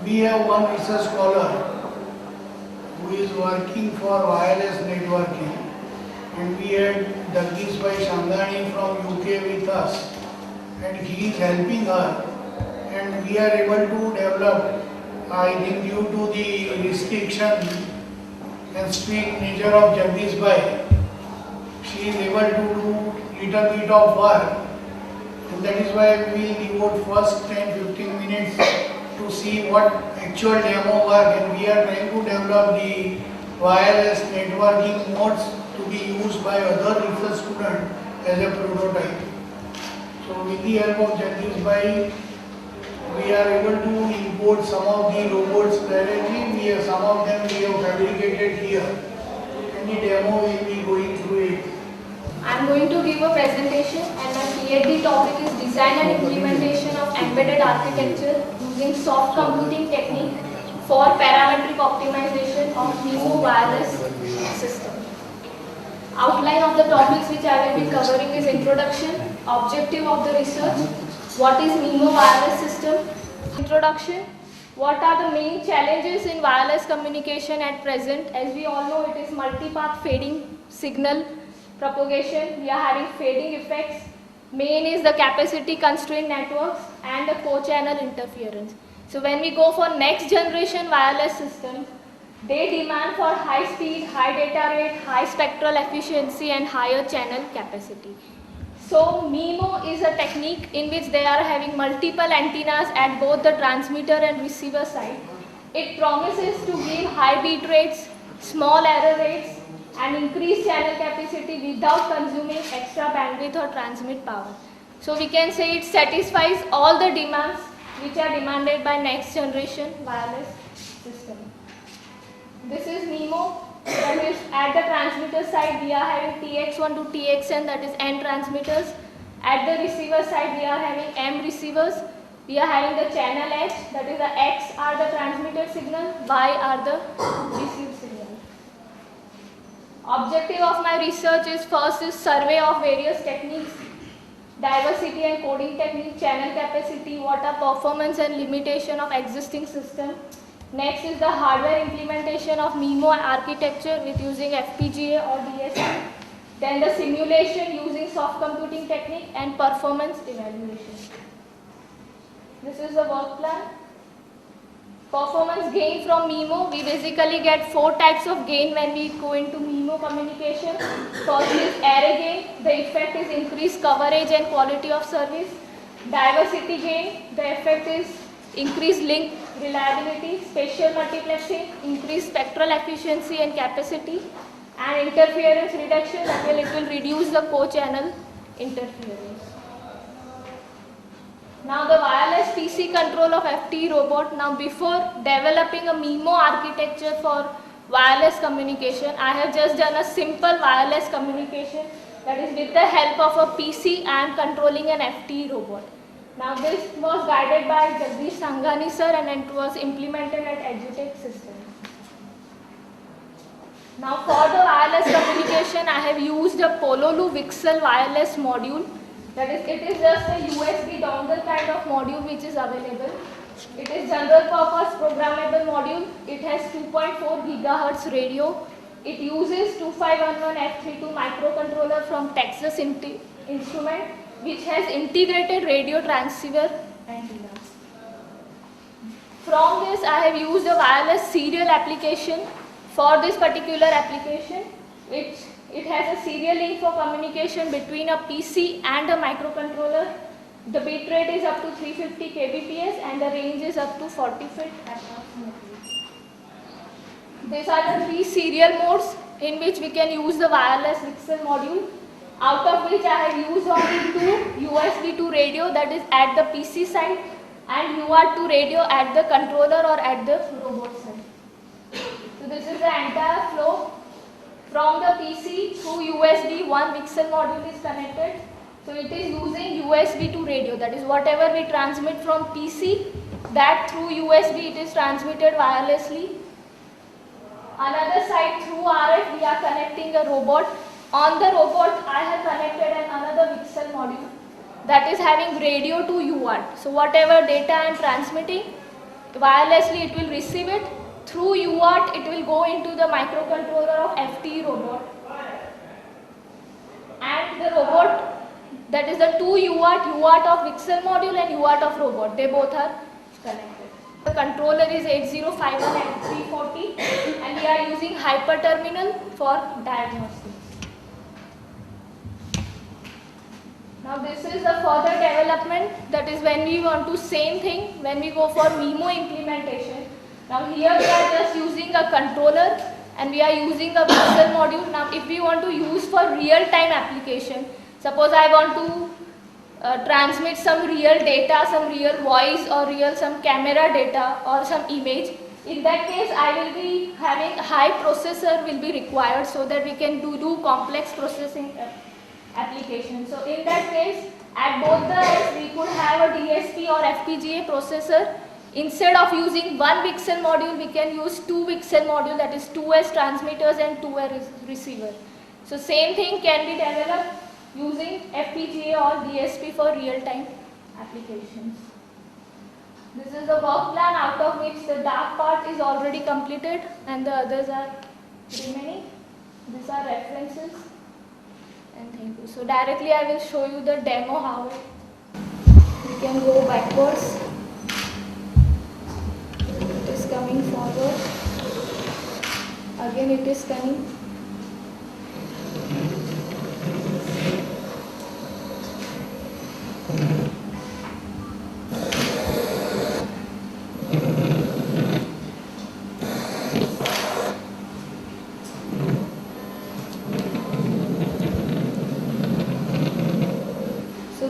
We have one research scholar who is working for wireless networking, and we had Jagdish Bhai Sangani from UK with us, and he is helping her, and we are able to develop, I think due to the restriction and strict nature of Jagdish Bhai, she is able to do little bit of work, and that is why we will devote first 10-15 minutes to see what actual demo work, and we are trying to develop the wireless networking modes to be used by other research students as a prototype. So with the help of Jagdish Bhai, we are able to import some of the robots directly. Some of them we have fabricated here, and the demo will be going through it. I am going to give a presentation, and my PhD topic is design and implementation of embedded architecture using soft computing technique for parametric optimization of MIMO wireless system. Outline of the topics which I will be covering is introduction, objective of the research, what is MIMO wireless system, introduction, what are the main challenges in wireless communication at present. As we all know, it is multipath fading signal propagation. We are having fading effects. Main is the capacity constrained networks and the co-channel interference. So when we go for next generation wireless systems, they demand for high speed, high data rate, high spectral efficiency and higher channel capacity. So MIMO is a technique in which they are having multiple antennas at both the transmitter and receiver side. It promises to give high bit rates, small error rates and increased channel capacity without consuming extra bandwidth or transmit power. So we can say it satisfies all the demands which are demanded by next generation wireless system. This is MIMO, that is at the transmitter side we are having TX1 to TXN, that is N transmitters. At the receiver side we are having M receivers. We are having the channel H, that is the X are the transmitted signal, Y are the received signal. Objective of my research is first is survey of various techniques, diversity and coding technique, channel capacity, what are performance and limitation of existing system. Next is the hardware implementation of MIMO architecture with using FPGA or DSP. Then the simulation using soft computing technique and performance evaluation. This is the work plan. Performance gain from MIMO, we basically get 4 types of gain when we go into MIMO communication. First is array gain, the effect is increased coverage and quality of service. Diversity gain, the effect is increased link reliability. Spatial multiplexing, increased spectral efficiency and capacity. And interference reduction, that will, it will reduce the co-channel interference. Now the wireless PC control of FT robot. Now before developing a MIMO architecture for wireless communication, I have just done a simple wireless communication, that is with the help of a PC I am controlling an FT robot. Now this was guided by Jagdish Sangani sir and it was implemented at Edutech system. Now for the wireless communication I have used a Pololu VCSEL wireless module. That is, it is just a USB dongle kind of module which is available. It is general purpose programmable module. It has 2.4 GHz radio. It uses 2511F32 microcontroller from Texas Instrument, which has integrated radio transceiver antenna. From this I have used a wireless serial application for this particular application, which it has a serial link for communication between a PC and a microcontroller. The bit rate is up to 350 kbps and the range is up to 40 feet approximately. These are the 3 serial modes in which we can use the wireless VCSEL module, out of which I have used only 2 USB to radio, that is at the PC side, and UART to radio at the controller or at the robot side. So this is the entire flow. From the PC through USB, one VCSEL module is connected. So it is using USB to radio, that is whatever we transmit from PC, that through USB it is transmitted wirelessly. Another side through RF we are connecting a robot. On the robot I have connected another VCSEL module that is having radio to UART. So whatever data I am transmitting, wirelessly it will receive it. Through UART it will go into the microcontroller of FT robot. And the robot, that is the two UART of VCSEL module and UART of robot, they both are connected. The controller is 8051 and 340 and we are using hyperterminal for diagnostics. Now this is the further development, that is when we want to same thing when we go for MIMO implementation. Now here we are just using a controller and we are using a VCSEL module. Now if we want to use for real-time application, suppose I want to transmit some real data, some real voice or real some camera data or some image, in that case I will be having high processor will be required so that we can do complex processing application. So in that case, at both the ends we could have a DSP or FPGA processor. Instead of using one VCSEL module, we can use two VCSEL module, that is 2S transmitters and 2S receiver. So same thing can be developed using FPGA or DSP for real-time applications. This is the work plan, out of which the dark part is already completed and the others are remaining. These are references. And thank you. So directly I will show you the demo how we can go backwards. It is coming forward. Again it is coming.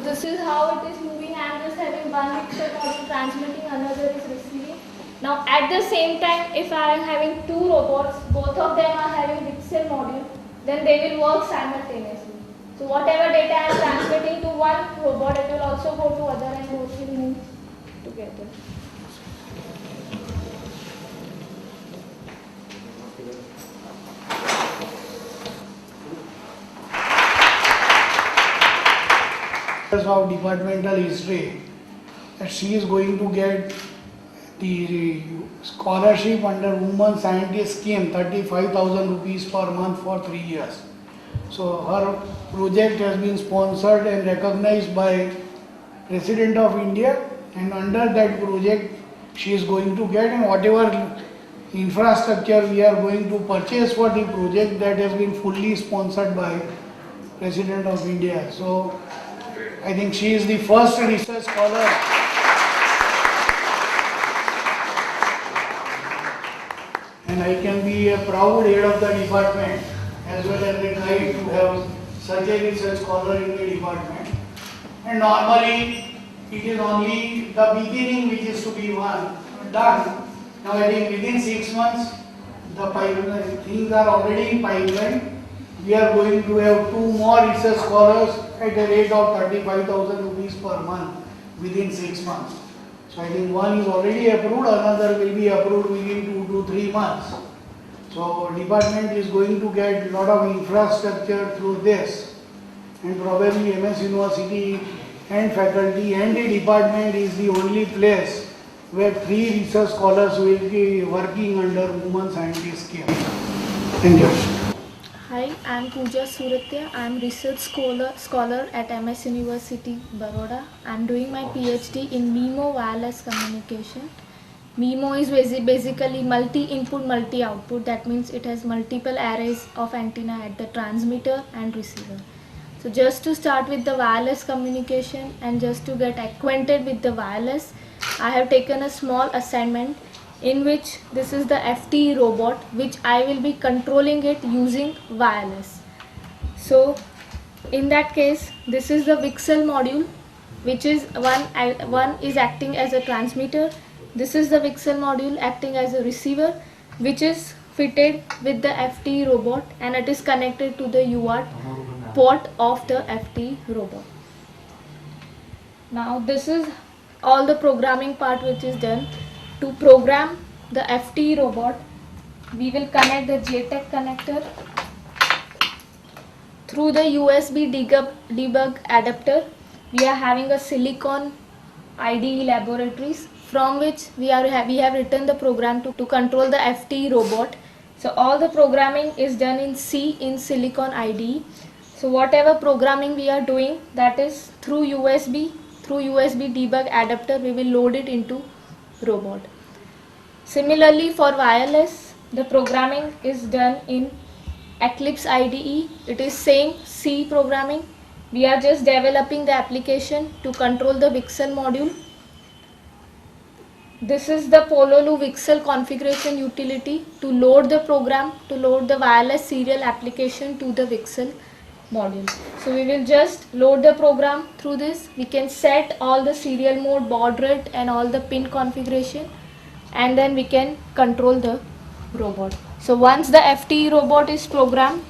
This is how it is moving. I am just having one VCSEL module transmitting, another is receiving. Now at the same time, if I am having two robots, both of them are having VCSEL module, then they will work simultaneously. So whatever data I am transmitting to one robot, it will also go to other and both will move together. Of departmental history, that she is going to get the scholarship under Women Scientist Scheme, 35,000 rupees per month for 3 years. So her project has been sponsored and recognized by President of India, and under that project she is going to get, and whatever infrastructure we are going to purchase for the project, that has been fully sponsored by President of India. So I think she is the first research scholar and I can be a proud head of the department as well as the guide to have such a research scholar in the department. And normally it is only the beginning which is to be done. Now I think within 6 months the pipeline, things are already in pipeline. We are going to have 2 more research scholars at a rate of 35,000 rupees per month within 6 months. So I think one is already approved, another will be approved within 2 to 3 months. So department is going to get a lot of infrastructure through this, and probably MS University and faculty and the department is the only place where 3 research scholars will be working under Women Scientist Scheme. Thank you. Hi, I am Pooja Suratya. I am research scholar at MS University, Baroda. I am doing my PhD in MIMO wireless communication. MIMO is basically multi-input, multi-output. That means it has multiple arrays of antenna at the transmitter and receiver. So just to start with the wireless communication and just to get acquainted with the wireless, I have taken a small assignment in which this is the FT robot, which I will be controlling it using wireless. So in that case, this is the VCSEL module, which is one is acting as a transmitter. This is the VCSEL module acting as a receiver, which is fitted with the FT robot, and it is connected to the UART port of the FT robot. Now this is all the programming part which is done. To program the FT robot, we will connect the JTAG connector through the USB debug adapter. We are having a Silicon IDE Laboratories from which we have written the program to control the FTE robot. So all the programming is done in C in Silicon IDE. So whatever programming we are doing, that is through USB debug adapter, we will load it into robot. Similarly for wireless, the programming is done in Eclipse IDE. It is same C programming. We are just developing the application to control the VCSEL module. This is the Pololu VCSEL configuration utility to load the program, to load the wireless serial application to the VCSEL module. So we will just load the program through this. We can set all the serial mode, baud rate and all the pin configuration, and then we can control the robot. So once the FTE robot is programmed,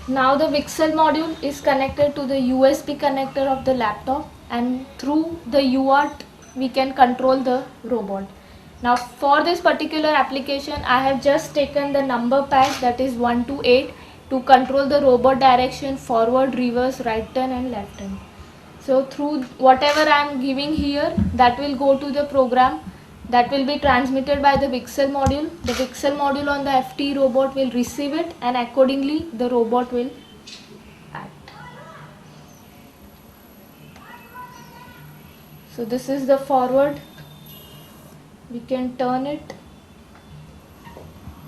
now the VCSEL module is connected to the USB connector of the laptop, and through the UART we can control the robot. Now for this particular application, I have just taken the number pad, that is 1 to 8, to control the robot direction, forward, reverse, right turn and left turn. So through whatever I am giving here, that will go to the program, that will be transmitted by the VCSEL module. The VCSEL module on the FTE robot will receive it, and accordingly the robot will act. So this is the forward, we can turn it.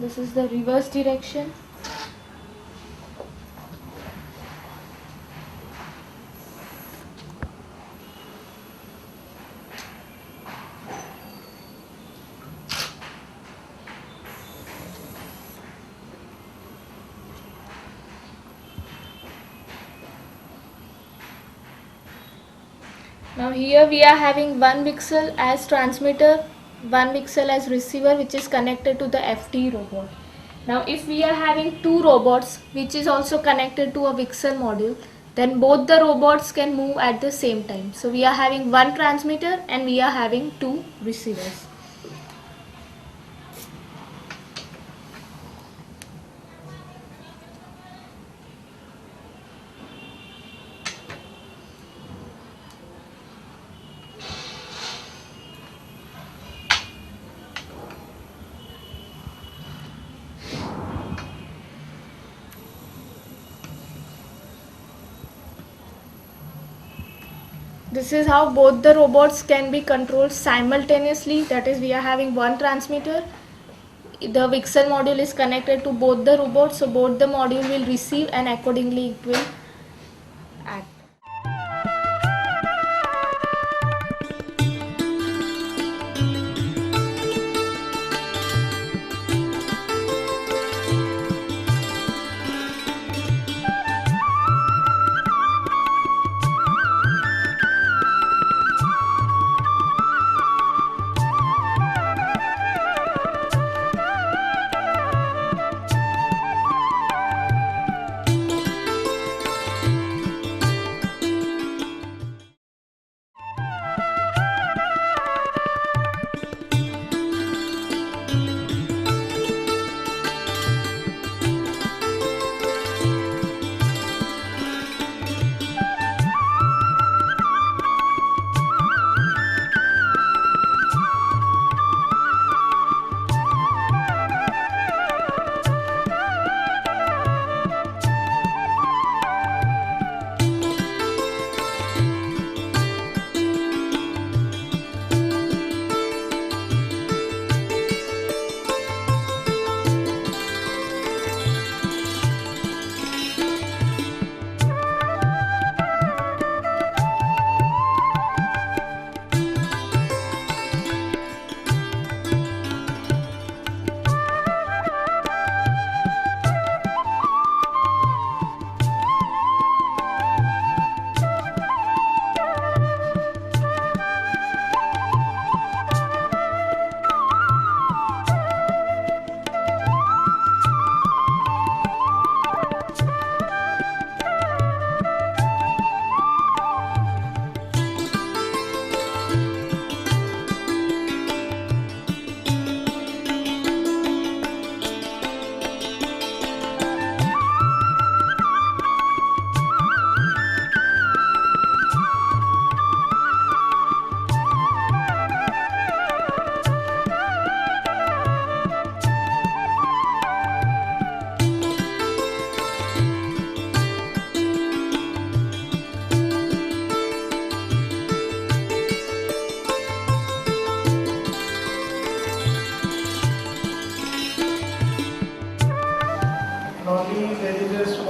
This is the reverse direction. Now here we are having one VCSEL as transmitter, one VCSEL as receiver, which is connected to the FTE robot. Now if we are having two robots which is also connected to a VCSEL module, then both the robots can move at the same time. So we are having one transmitter and we are having two receivers. This is how both the robots can be controlled simultaneously, that is we are having one transmitter, the VCSEL module is connected to both the robots, so both the module will receive and accordingly it will act.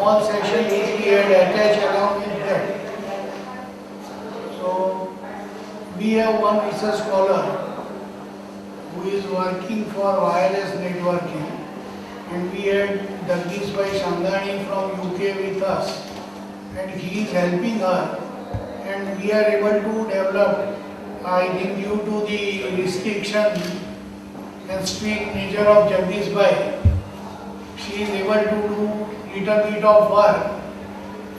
small session which we had attached along with that. So we have one research scholar who is working for wireless networking, and we had Jagdish Bhai Sangani from UK with us, and he is helping her, and we are able to develop, I think due to the restriction and strict nature of Jagdish Bhai, she is able to do little bit of work,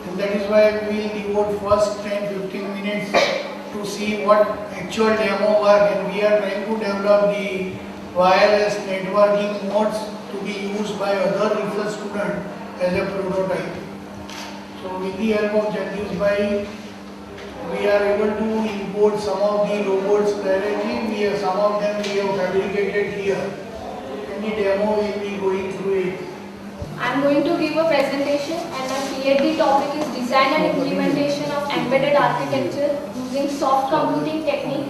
and that is why we will devote first 10-15 minutes to see what actual demo work, and we are trying to develop the wireless networking modes to be used by other research students as a prototype. So with the help of Jagdish Bhai, we are able to import some of the robots directly. Some of them we have fabricated here, and the demo will be going through it. I am going to give a presentation, and my PhD topic is design and implementation of embedded architecture using soft computing technique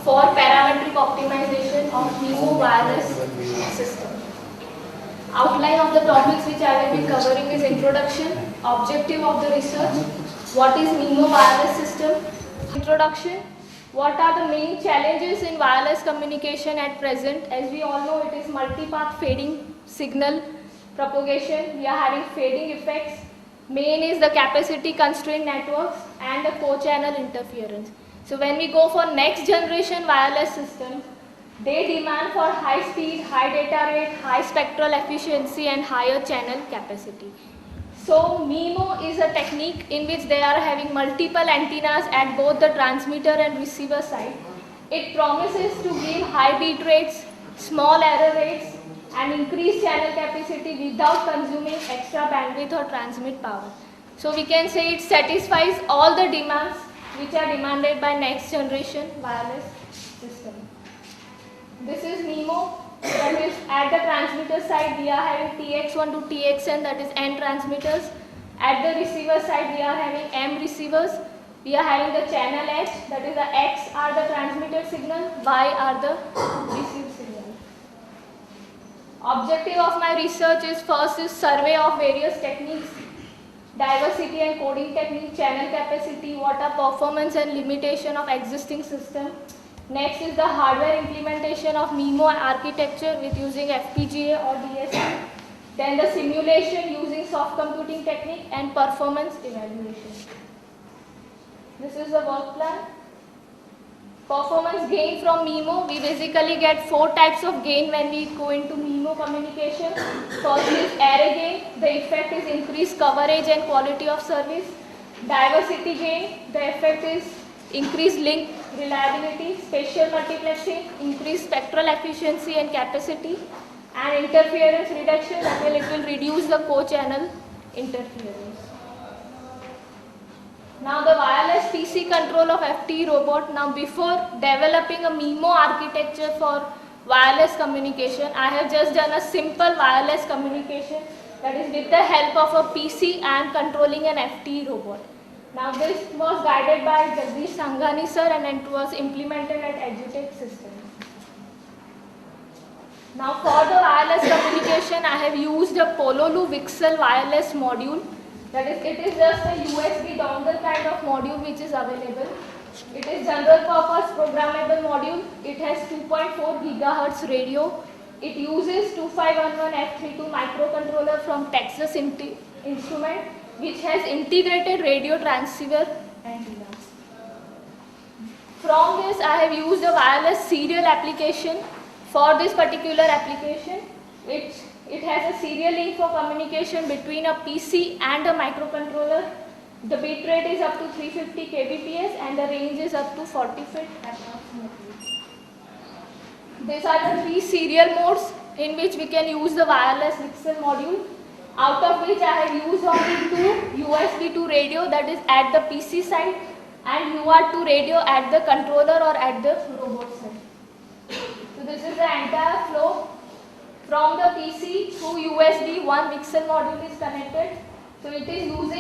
for parametric optimization of MIMO wireless system. Outline of the topics which I will be covering is introduction, objective of the research, what is MIMO wireless system, introduction, what are the main challenges in wireless communication at present. As we all know, it is multipath fading signal propagation. We are having fading effects. Main is the capacity constrained networks and the co-channel interference. So when we go for next generation wireless systems, they demand for high speed, high data rate, high spectral efficiency and higher channel capacity. So MIMO is a technique in which they are having multiple antennas at both the transmitter and receiver side. It promises to give high bit rates, small error rates and increased channel capacity without consuming extra bandwidth or transmit power. So we can say it satisfies all the demands which are demanded by next generation wireless system. This is MIMO, that is at the transmitter side we are having TX1 to TXN, that is N transmitters. At the receiver side we are having M receivers. We are having the channel H, that is the X are the transmitted signal, Y are the received signal. Objective of my research is first is survey of various techniques, diversity and coding technique, channel capacity, what are performance and limitation of existing system. Next is the hardware implementation of MIMO architecture with using FPGA or DSP. Then the simulation using soft computing technique and performance evaluation. This is the work plan. Performance gain from MIMO, we basically get 4 types of gain when we go into MIMO communication. First is array gain, the effect is increased coverage and quality of service. Diversity gain, the effect is increased link reliability. Spatial multiplexing, increased spectral efficiency and capacity. And interference reduction, that will, it will reduce the co-channel interference. Now the wireless PC control of FT robot. Now before developing a MIMO architecture for wireless communication, I have just done a simple wireless communication, that is with the help of a PC and controlling an FT robot. Now this was guided by Jagdish Sangani sir and it was implemented at Edutech Systems. Now for the wireless communication, I have used a Pololu VCSEL wireless module. That is, it is just a USB dongle kind of module which is available. It is general purpose programmable module. It has 2.4 GHz radio. It uses 2511F32 microcontroller from Texas Instrument, which has integrated radio transceiver antenna. From this, I have used a wireless serial application. For this particular application, it has a serial link for communication between a PC and a microcontroller. The bit rate is up to 350 kbps and the range is up to 40 feet approximately. These are the 3 serial modes in which we can use the wireless VCSEL module, out of which I have used only 2 USB to radio, that is at the PC side, and UART to radio at the controller or at the robot side. So this is the entire flow. From the PC to USB, one VCSEL module is connected. So it is using